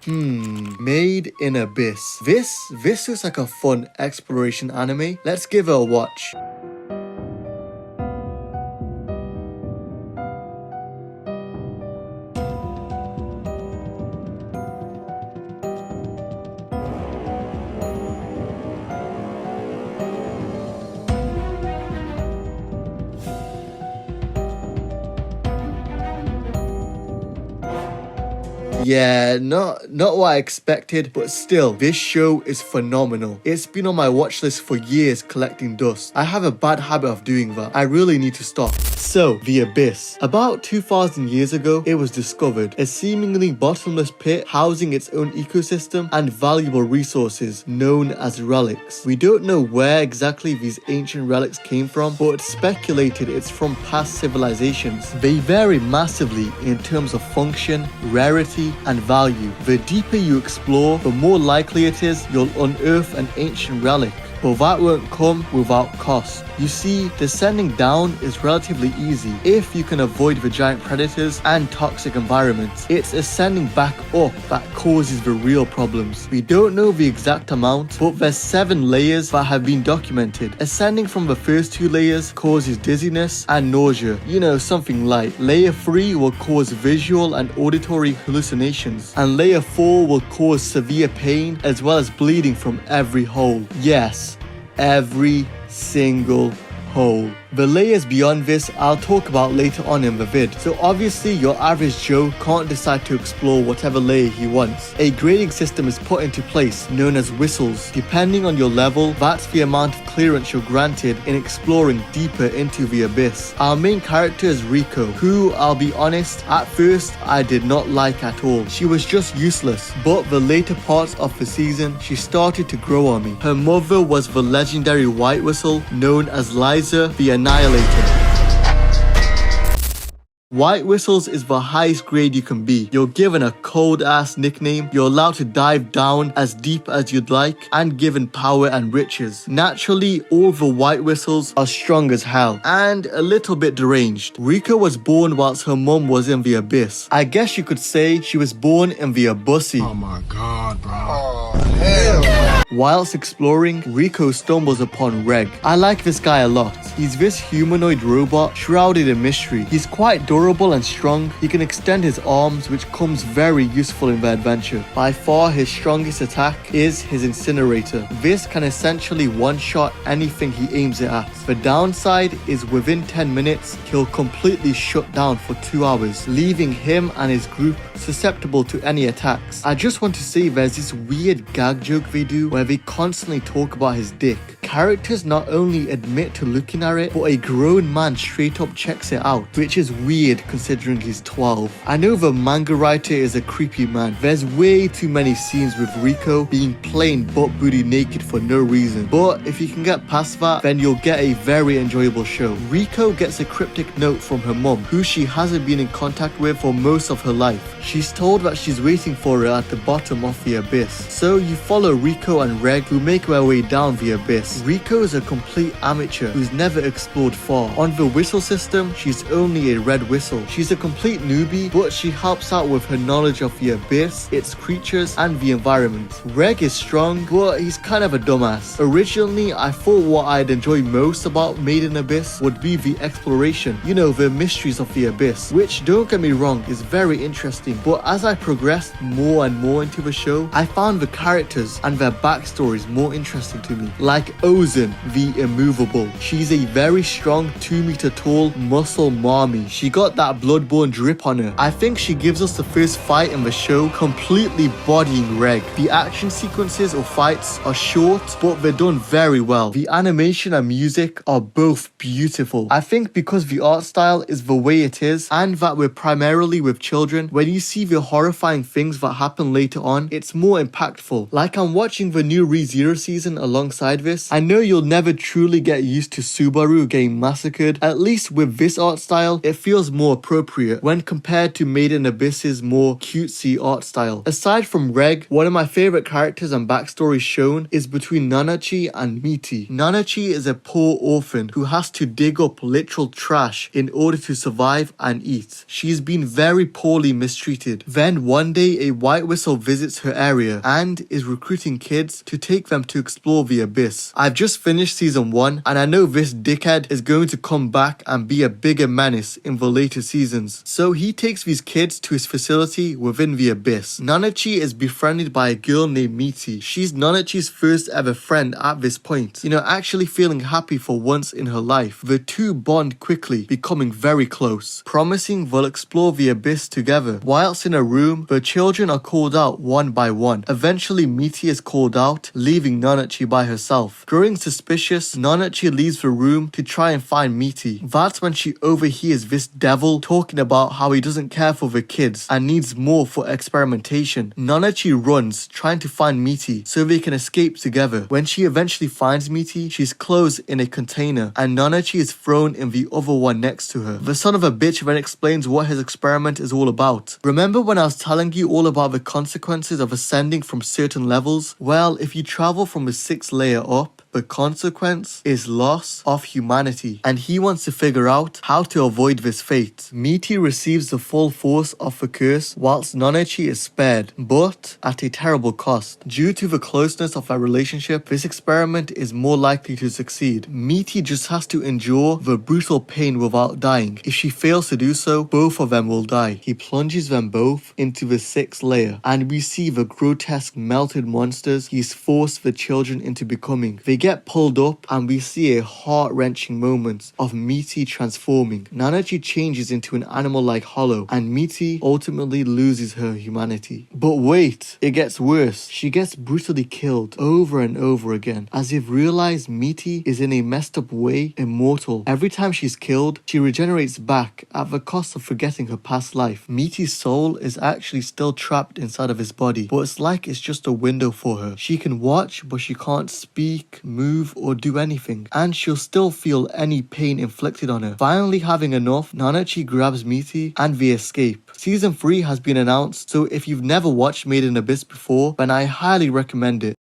Made in Abyss. This looks like a fun exploration anime. Let's give it a watch. Yeah, not what I expected, but still, this show is phenomenal. It's been on my watch list for years collecting dust. I have a bad habit of doing that. I really need to stop. So, the Abyss. About 2,000 years ago, it was discovered, a seemingly bottomless pit housing its own ecosystem and valuable resources known as relics. We don't know where exactly these ancient relics came from, but it's speculated it's from past civilizations. They vary massively in terms of function, rarity, and value. The deeper you explore, the more likely it is you'll unearth an ancient relic. But that won't come without cost. You see, descending down is relatively easy if you can avoid the giant predators and toxic environments. It's ascending back up that causes the real problems. We don't know the exact amount, but there's 7 layers that have been documented. Ascending from the first 2 layers causes dizziness and nausea. You know, something light. Layer 3 will cause visual and auditory hallucinations. And layer 4 will cause severe pain as well as bleeding from every hole. Yes, every single hole. The layers beyond this I'll talk about later on in the vid. So obviously your average Joe can't decide to explore whatever layer he wants. A grading system is put into place known as whistles. Depending on your level, that's the amount of clearance you're granted in exploring deeper into the abyss. Our main character is Riko, who, I'll be honest, at first I did not like at all. She was just useless, but the later parts of the season she started to grow on me. Her mother was the legendary white whistle known as Liza the Annihilator. White Whistles is the highest grade you can be. You're given a cold ass nickname, you're allowed to dive down as deep as you'd like, and given power and riches. Naturally, all the White Whistles are strong as hell, and a little bit deranged. Riko was born whilst her mum was in the abyss. I guess you could say she was born in the abussy. Oh my god, bro. Oh, hell. Whilst exploring, Riko stumbles upon Reg. I like this guy a lot. He's this humanoid robot shrouded in mystery. He's quite durable and strong. He can extend his arms, which comes very useful in the adventure. By far his strongest attack is his incinerator. This can essentially one-shot anything he aims it at. The downside is within 10 minutes, he'll completely shut down for 2 hours, leaving him and his group susceptible to any attacks. I just want to say there's this weird gag joke they do where they constantly talk about his dick. Characters not only admit to looking at it, but a grown man straight up checks it out, which is weird considering he's 12. I know the manga writer is a creepy man. There's way too many scenes with Riko being plain butt booty naked for no reason, but if you can get past that, then you'll get a very enjoyable show. Riko gets a cryptic note from her mum, who she hasn't been in contact with for most of her life. She's told that she's waiting for her at the bottom of the abyss. So you follow Riko and Reg, who make their way down the abyss. Riko is a complete amateur who's never explored far. On the whistle system, she's only a red whistle. She's a complete newbie, but she helps out with her knowledge of the abyss, its creatures, and the environment. Reg is strong, but he's kind of a dumbass. Originally, I thought what I'd enjoy most about Made in Abyss would be the exploration, you know, the mysteries of the abyss, which, don't get me wrong, is very interesting. But as I progressed more and more into the show, I found the characters and their backstories more interesting to me. Like Ozen, the immovable. She's a very strong 2-meter tall muscle mommy. She got that bloodborne drip on her. I think she gives us the first fight in the show, completely bodying Reg. The action sequences or fights are short, but they're done very well. The animation and music are both beautiful. I think because the art style is the way it is, and that we're primarily with children, when you see the horrifying things that happen later on, it's more impactful. Like I'm watching the new ReZero season alongside this, I know you'll never truly get used to Subaru getting massacred. At least with this art style, it feels more appropriate when compared to Made in Abyss's more cutesy art style. Aside from Reg, one of my favorite characters and backstories shown is between Nanachi and Miti. Nanachi is a poor orphan who has to dig up literal trash in order to survive and eat. She's been very poorly mistreated. Then one day a white whistle visits her area and is recruiting kids to take them to explore the abyss. I've just finished season 1 and I know this dickhead is going to come back and be a bigger menace in the later seasons. So he takes these kids to his facility within the abyss. Nanachi is befriended by a girl named Miti. She's Nanachi's first ever friend at this point. Actually feeling happy for once in her life. The two bond quickly, becoming very close, promising they'll explore the abyss together. Whilst in a room, the children are called out one by one. Eventually Miti is called out, leaving Nanachi by herself. Growing suspicious, Nanachi leaves the room to try and find Miti. That's when she overhears this devil talking about how he doesn't care for the kids and needs more for experimentation. Nanachi runs, trying to find Miti so they can escape together. When she eventually finds Miti, she's closed in a container and Nanachi is thrown in the other one next to her. The son of a bitch then explains what his experiment is all about. Remember when I was telling you all about the consequences of ascending from certain levels? Well, if you travel from the 6th layer up, the consequence is loss of humanity, and he wants to figure out how to avoid this fate. Miti receives the full force of the curse whilst Nanachi is spared, but at a terrible cost. Due to the closeness of their relationship, this experiment is more likely to succeed. Miti just has to endure the brutal pain without dying. If she fails to do so, both of them will die. He plunges them both into the 6th layer, and we see the grotesque melted monsters he's forced the children into becoming. They get pulled up and we see a heart-wrenching moment of Miti transforming. Nanachi changes into an animal-like hollow and Miti ultimately loses her humanity. But wait, it gets worse. She gets brutally killed over and over again, as if realized Miti is in a messed up way immortal. Every time she's killed, she regenerates back at the cost of forgetting her past life. Miti's soul is actually still trapped inside of his body, but it's like it's just a window for her. She can watch, but she can't speak, move, or do anything, and she'll still feel any pain inflicted on her. Finally having enough, Nanachi grabs Miti and they escape. Season 3 has been announced, so if you've never watched Made in Abyss before, then I highly recommend it.